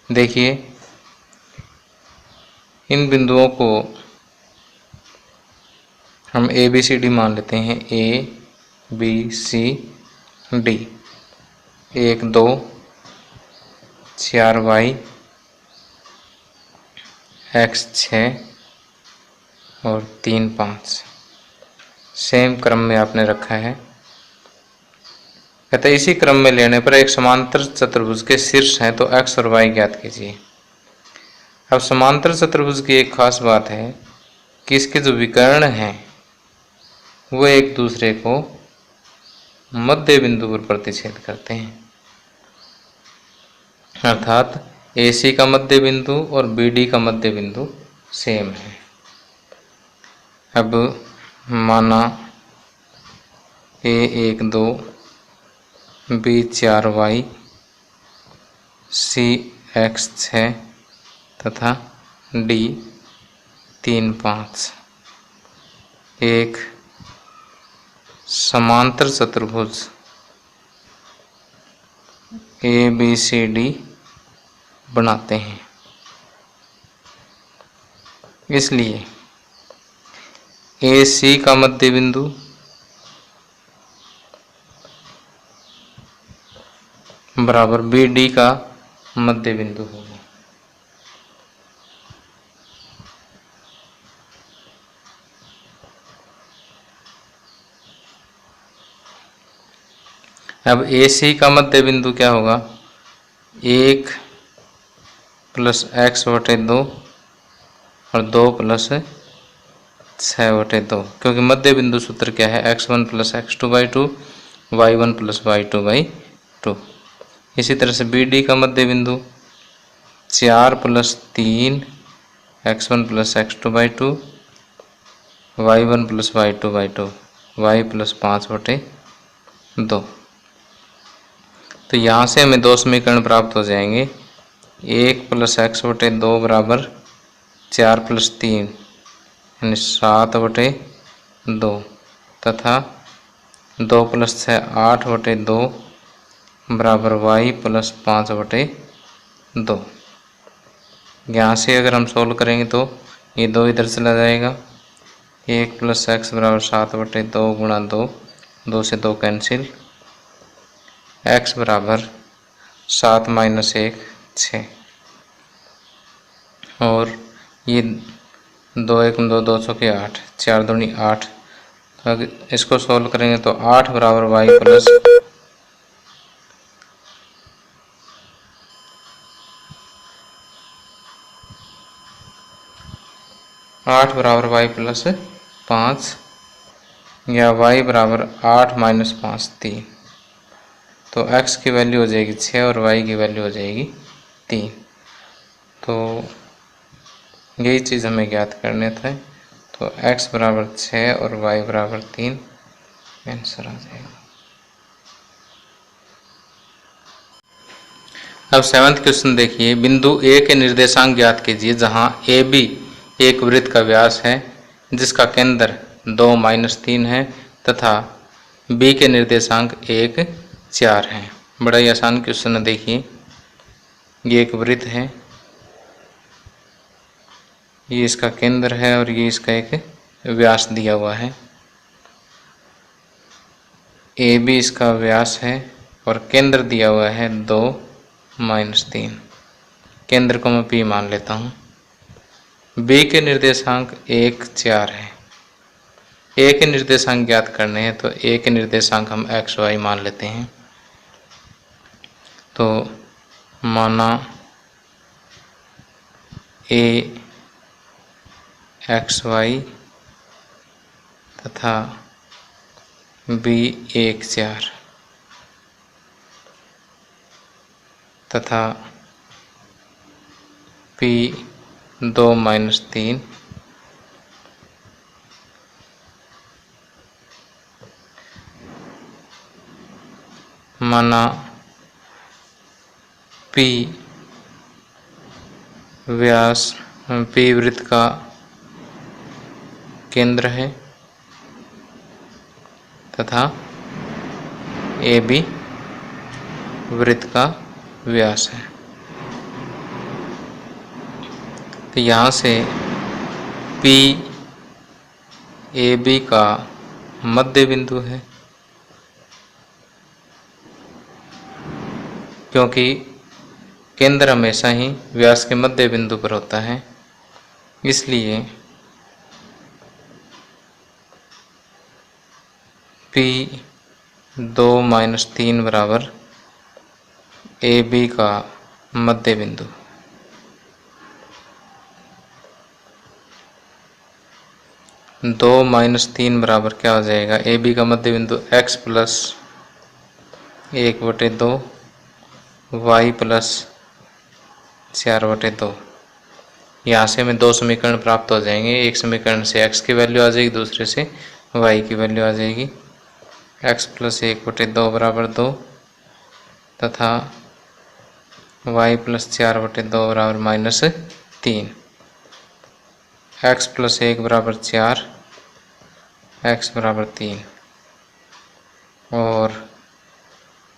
देखिए इन बिंदुओं को हम ए बी सी डी मान लेते हैं। A B C D, 1 2 4 Y x 6 और 3 5 सेम क्रम में आपने रखा है। कहते इसी क्रम में लेने पर एक समांतर चतुर्भुज के शीर्ष हैं तो x और y ज्ञात कीजिए। अब समांतर चतुर्भुज की एक खास बात है कि इसके जो विकर्ण हैं वो एक दूसरे को मध्य बिंदु पर प्रतिच्छेद करते हैं, अर्थात AC का मध्य बिंदु और BD का मध्य बिंदु सेम है। अब माना A 1 2 B 4 y C x 6 तथा D 3 5 एक समांतर चतुर्भुज ABCD बनाते हैं। इसलिए AC का मध्य बिंदु बराबर BD का मध्य बिंदु होगा। अब AC का मध्य बिंदु क्या होगा? 1 प्लस x बटे 2 और 2 प्लस 6 बटे 2, क्योंकि मध्य बिंदु सूत्र क्या है? x1 plus x2 by 2 y1 plus y2 by 2। इसी तरह से BD का मध्य बिंदु 4 plus 3 x1 plus x2 by 2 y1 plus y2 by 2 y plus 5 बटे 2। तो यहाँ से हमें दो समीकरण प्राप्त हो जाएंगे। 1 प्लस एक्स बटे 2 बराबर 4 प्लस 3 यानी 7 बटे 2 तथा 2 प्लस 6 8 बटे 2 बराबर y प्लस 5 बटे 2। यहाँ से अगर हम सोल्व करेंगे तो ये 2 इधर चला जाएगा। 1 प्लस एक्स बराबर 7 बटे 2 गुणा 2, 2 से 2 कैंसिल, x बराबर 7 माइनस 1 6 और ये 2 1 2 2 सौ के 8 4 दूनी 8। तो अगर इसको सॉल्व करेंगे तो 8 बराबर y प्लस 8 बराबर y प्लस 5 या y बराबर 8 माइनस 5 3। तो x की वैल्यू हो जाएगी 6 और y की वैल्यू हो जाएगी 3। तो यही चीज़ हमें ज्ञात करने थे। तो x बराबर 6 और y बराबर 3 आंसर आ जाएगा। अब 7वां क्वेश्चन देखिए। बिंदु A के निर्देशांक ज्ञात कीजिए जहां AB एक वृत्त का व्यास है जिसका केंद्र 2 -3 है तथा B के निर्देशांक 1 4 है। बड़ा ही आसान क्वेश्चन है। देखिए ये एक वृत्त है, ये इसका केंद्र है और ये इसका एक व्यास दिया हुआ है। AB इसका व्यास है और केंद्र दिया हुआ है 2 -3। केंद्र को मैं P मान लेता हूँ। B के निर्देशांक 1 4 है। A के निर्देशांक ज्ञात करने हैं तो A के निर्देशांक हम x y मान लेते हैं। तो माना A x y तथा B 1 4 तथा P 2 -3 माना P व्यास P वृत्त का केंद्र है तथा AB वृत्त का व्यास है। तो यहाँ से पी ए बी का मध्य बिंदु है, क्योंकि केंद्र हमेशा ही व्यास के मध्य बिंदु पर होता है, इसलिए पी 2-3 बराबर ए बी का मध्य बिंदु। दो माइनस तीन बराबर क्या हो जाएगा, ए बी का मध्य बिंदु x प्लस 1/2 y प्लस 4/2। यहाँ से हमें दो समीकरण प्राप्त हो जाएंगे, एक समीकरण से x की वैल्यू आ जाएगी, दूसरे से y की वैल्यू आ जाएगी। x प्लस 1/2 बराबर 2 तथा y प्लस 4/2 बराबर -3। x प्लस 1 बराबर 4, x बराबर 3 और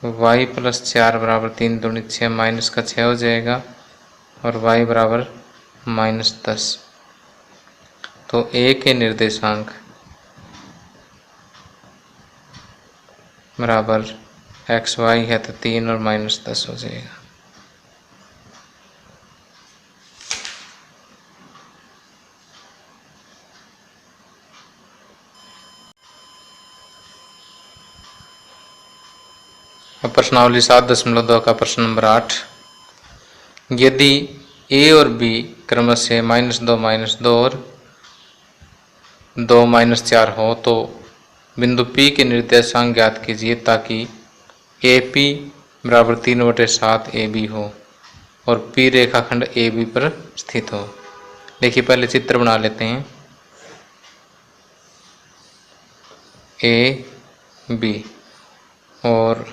y प्लस 4 बराबर 3 दूनी 6 माइनस का 6 हो जाएगा और y बराबर -10। तो a के निर्देशांक बराबर एक्स वाई है तो 3 और -10 हो जाएगा। अब प्रश्नावली 7.2 का प्रश्न नंबर 8, यदि ए और बी क्रमशः -2 और 2-4 हो तो बिंदु P के निर्देशांक ज्ञात कीजिए ताकि AP बराबर 3/7 AB हो और P रेखाखंड AB पर स्थित हो। देखिए पहले चित्र बना लेते हैं। AB और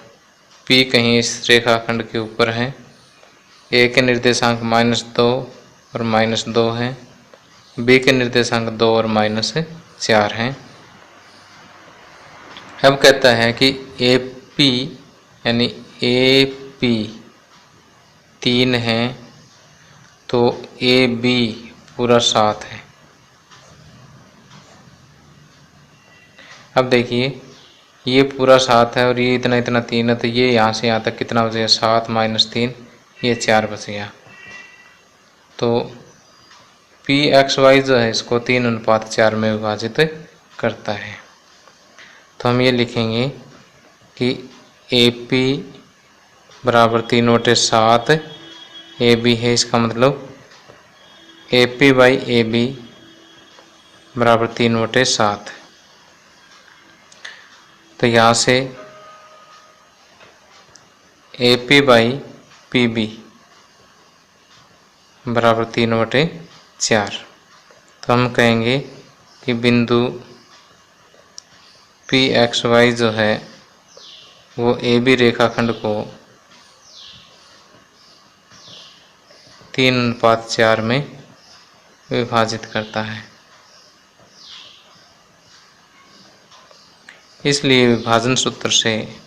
P कहीं इस रेखाखंड के ऊपर है। A के निर्देशांक -2 और -2 हैं, B के निर्देशांक 2 और -4 हैं। अब कहता है कि AP यानी AP 3 है तो AB पूरा 7 है। अब देखिए ये पूरा 7 है और ये इतना 3 है, तो ये यहाँ से यहाँ तक कितना बचेगा, 7 - 3 ये 4 बचेगा। तो PXY जो है इसको 3:4 में विभाजित करता है। तो हम ये लिखेंगे कि AP बराबर 3/7 AB है, इसका मतलब AP/AB बराबर 3/7। तो यहाँ से AP/PB बराबर 3/4। तो हम कहेंगे कि बिंदु PXY जो है वो AB रेखाखंड को 3:4 में विभाजित करता है। इसलिए विभाजन सूत्र से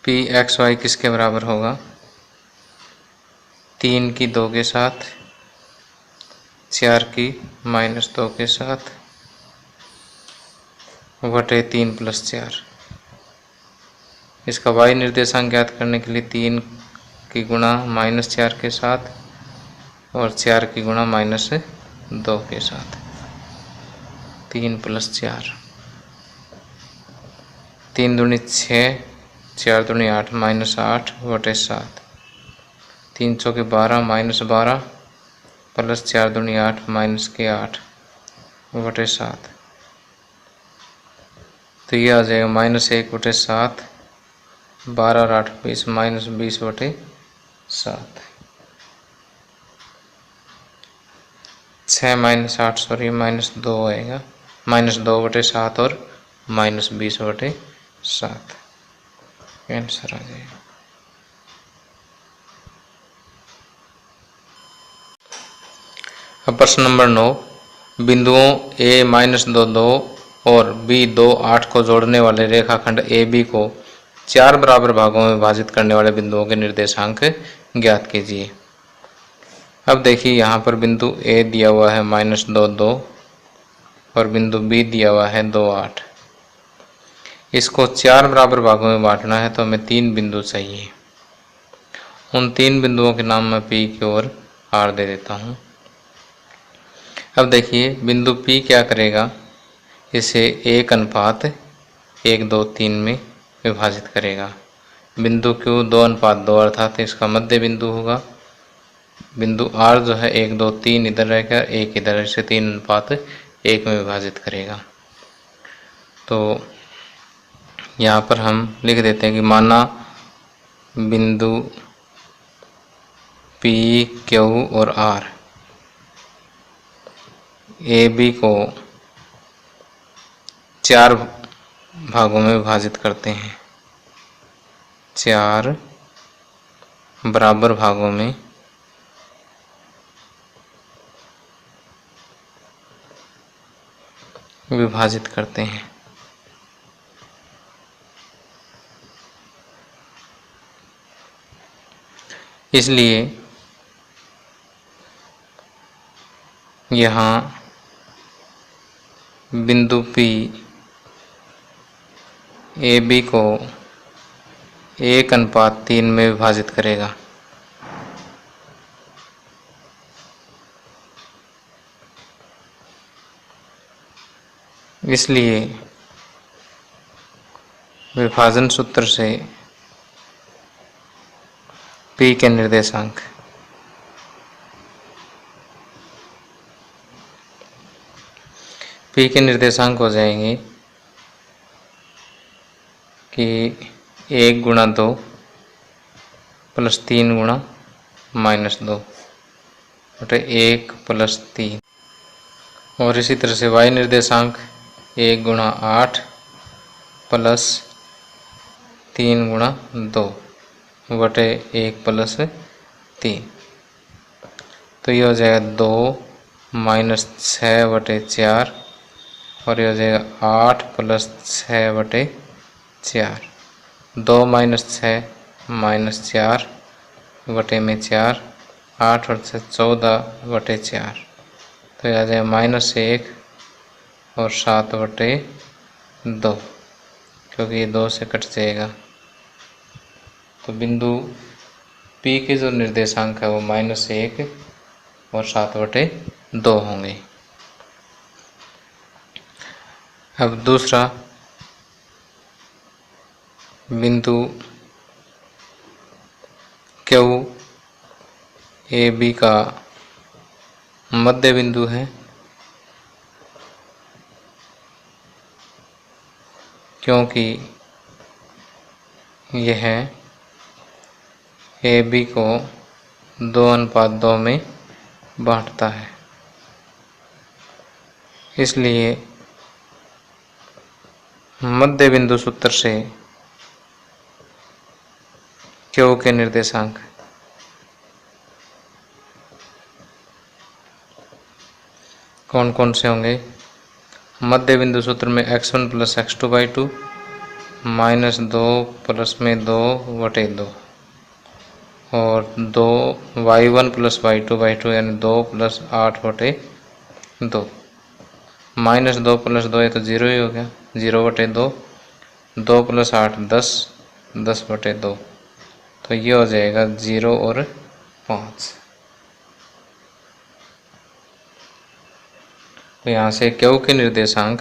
PXY किसके बराबर होगा, 3 की 2 के साथ, 4 की -2 के साथ बटे 3 + 4। इसका y निर्देशांक ज्ञात करने के लिए 3 की गुणा -4 के साथ और 4 की गुणा -2 के साथ, 3 + 4, 3 दूनी 6, 4 दूनी 8, -8 बटे 7, 3 चौके 12, -12 प्लस 4 दूनी 8, -8 बटे 7। तो ये आ जाएगा -1/7, 12 और 8 20, -20/7, 6 - 8 सॉरी -2 आएगा, -2/7 और -20/7 आंसर आ जाएगा। अब प्रश्न नंबर 9, बिंदुओं A -2, 2 और बी 2 8 को जोड़ने वाले रेखाखंड ए बी को 4 बराबर भागों में विभाजित करने वाले बिंदुओं के निर्देशांक ज्ञात कीजिए। अब देखिए यहाँ पर बिंदु ए दिया हुआ है -2 2 और बिंदु बी दिया हुआ है 2 8। इसको 4 बराबर भागों में बांटना है तो हमें 3 बिंदु चाहिए। उन 3 बिंदुओं के नाम मैं पी की ओर आर दे देता हूँ। अब देखिए बिंदु पी क्या करेगा, इसे 1:1 2 3 में विभाजित करेगा। बिंदु क्यू 2:2 अर्थात इसका मध्य बिंदु होगा। बिंदु आर जो है 1 2 3 इधर रहेगा, 1 इधर, इसे 3:1 में विभाजित करेगा। तो यहाँ पर हम लिख देते हैं कि माना बिंदु पी क्यू और आर ए बी को 4 भागों में विभाजित करते हैं, 4 बराबर भागों में विभाजित करते हैं। इसलिए यहाँ बिंदु P ए बी को 1:3 में विभाजित करेगा। इसलिए विभाजन सूत्र से P के निर्देशांक P के निर्देशांक हो जाएंगे कि 1 × 2 + 3 × -2 बटे 1 + 3। और इसी तरह से y निर्देशांक 1 × 8 + 3 × 2 बटे 1 + 3। तो ये हो जाएगा 2 - 6 बटे 4 और ये हो जाएगा 8 + 6 बटे 4। 2 - 6 - 4 बटे में 4, 8 और 6 14 बटे 4। तो यह आ जाएगा -1 और 7 बटे 2, क्योंकि ये 2 से कट जाएगा। तो बिंदु P के जो निर्देशांक है वो -1 और 7 बटे 2 होंगे। अब दूसरा बिंदु Q ए बी का मध्य बिंदु है, क्योंकि यह ए बी को 2:2 में बांटता है। इसलिए मध्य बिंदु सूत्र से Q के निर्देशांक कौन कौन से होंगे? मध्य बिंदु सूत्र में x1 + x2/2 -2 प्लस में 2 बटे 2 और 2 y1 + y2/2 यानी 2 + 8 बटे 2। -2 + 2 ये तो 0 ही हो गया, 0 बटे 2, 2 + 8 10, 10 बटे 2। तो ये हो जाएगा 0 और 5। तो यहाँ से Q के निर्देशांक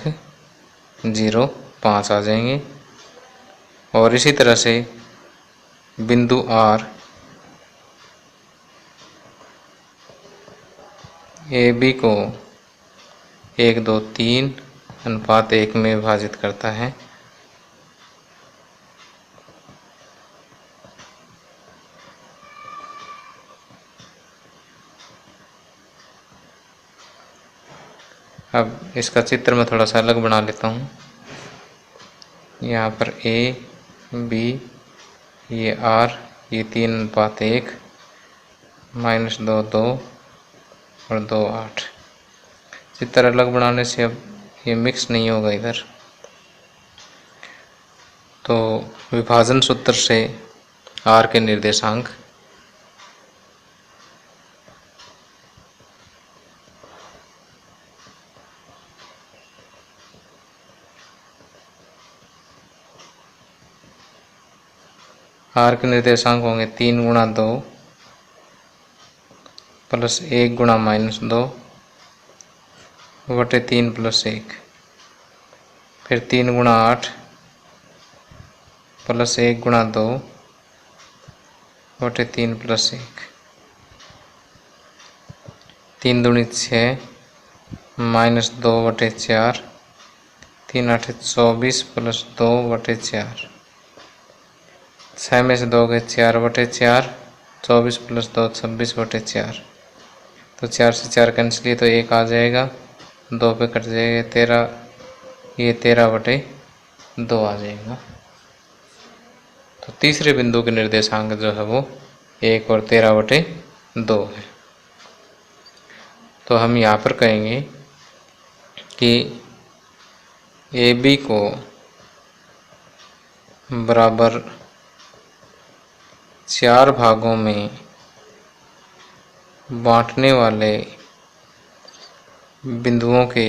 0 5 आ जाएंगे। और इसी तरह से बिंदु R ए बी को 1 2 3 अनुपात 1 में विभाजित करता है। अब इसका चित्र मैं थोड़ा सा अलग बना लेता हूँ। यहाँ पर A B ये R ये 3:1 -2 2 और 2 8। चित्र अलग बनाने से अब ये मिक्स नहीं होगा इधर। तो विभाजन सूत्र से आर के निर्देशांक होंगे 3 गुणा 2 प्लस 1 गुणा -2 बटे 3 प्लस 1, फिर 3 गुणा 8 प्लस 1 गुणा 2 बटे 3 प्लस 1, 3 दूनी 6 -2 बटे 4, 3 8 24 प्लस 2 बटे 4, 6 में से 2 गए 4 बटे 4, 24 प्लस 2 26 बटे 4। तो 4 से 4 कैंसिल किए तो 1 आ जाएगा, 2 पे कट जाएगा 13, ये 13 बटे 2 आ जाएगा। तो तीसरे बिंदु के निर्देशांक जो है वो 1 और 13 बटे 2 है। तो हम यहाँ पर कहेंगे कि ए बी को बराबर 4 भागों में बांटने वाले बिंदुओं के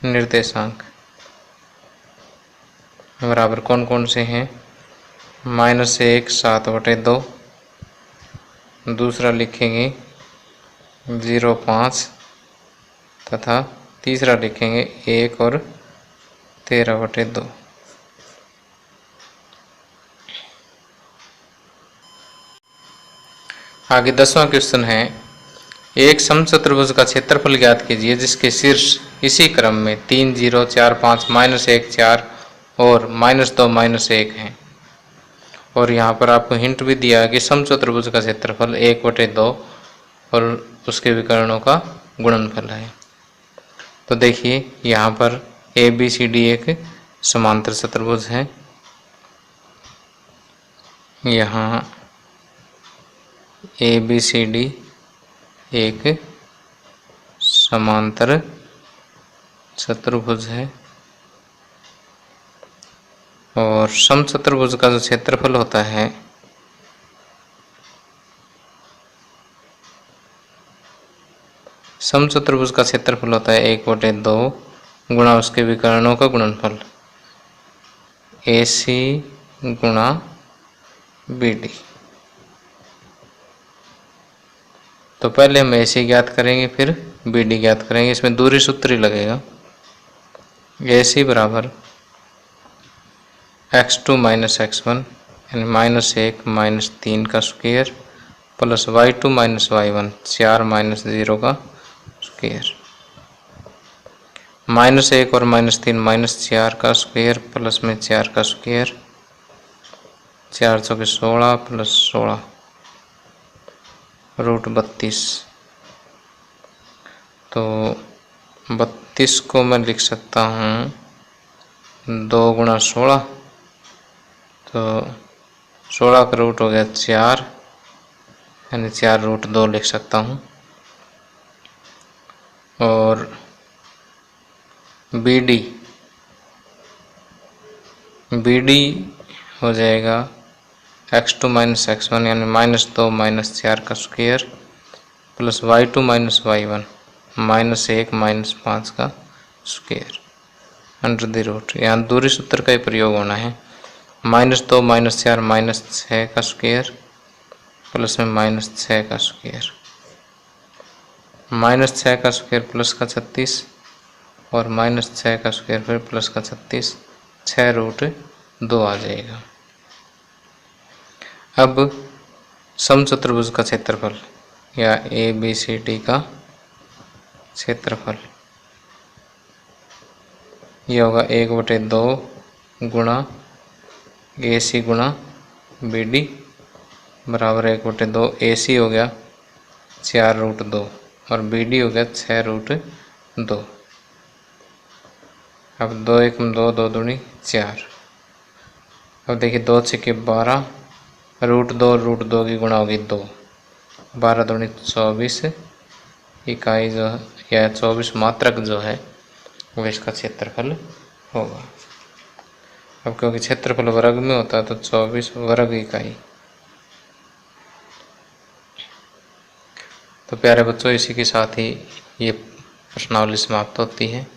निर्देशांक बराबर कौन कौन से हैं? -1 7 बटे 2, दूसरा लिखेंगे 0 5 तथा तीसरा लिखेंगे 1 और 13 बटे 2। आगे 10वां क्वेश्चन है, एक समचतुर्भुज का क्षेत्रफल ज्ञात कीजिए जिसके शीर्ष इसी क्रम में 3 0 4 5 -1 4 और -2 -1 हैं। और यहाँ पर आपको हिंट भी दिया है कि समचतुर्भुज का क्षेत्रफल 1/2 और उसके विकर्णों का गुणनफल है। तो देखिए यहाँ पर ए बी सी डी एक समांतर चतुर्भुज है। यहाँ ए बी सी डी एक समांतर चतुर्भुज है और समचतुर्भुज का जो क्षेत्रफल होता है समचतुर्भुज का क्षेत्रफल होता है 1/2 गुणा उसके विकर्णों का गुणनफल AC गुणा BD। तो पहले हम AC ज्ञात करेंगे फिर BD ज्ञात करेंगे। इसमें दूरी सूत्र ही लगेगा। AC बराबर x2 - x1 यानी -1 - 3 का स्क्वायर प्लस y2 - y1 4 - 0 का स्क्वायर, -1 और -3 -4 का स्क्वायर प्लस में 4 का स्क्वायर, 4 चौके 16 प्लस 16 √32। तो 32 को मैं लिख सकता हूँ 2 गुणा 16, तो 16 का रूट हो गया 4 यानी 4√2 लिख सकता हूँ। और BD हो जाएगा x2 - x1 यानी -2 - 4 का स्क्वायर प्लस y2 - y1 -1 - 5 का स्क्वायर √। यहाँ दूरी सूत्र का ही प्रयोग होना है। -2 - 4 -6 का स्क्वायर प्लस में -6 का स्क्वायर, -6 का स्क्वायर प्लस का 36 और -6 का स्क्वायर फिर प्लस का 36, 6√2 आ जाएगा। अब समचतुर्भुज का क्षेत्रफल या ABCD का क्षेत्रफल यह होगा 1/2 गुणा AC गुणा BD बराबर 1/2। AC हो गया 4√2 और BD हो गया 6√2। अब 2 1 2 2 दूनी 4। अब देखिए 2 6 12 √2 की गुणा होगी 2, 12 दूनी 24 इकाई जो है या 24 मात्रक जो है वो इसका क्षेत्रफल होगा। अब क्योंकि क्षेत्रफल वर्ग में होता है तो 24 वर्ग इकाई। तो प्यारे बच्चों, इसी के साथ ही ये प्रश्नावली समाप्त होती है।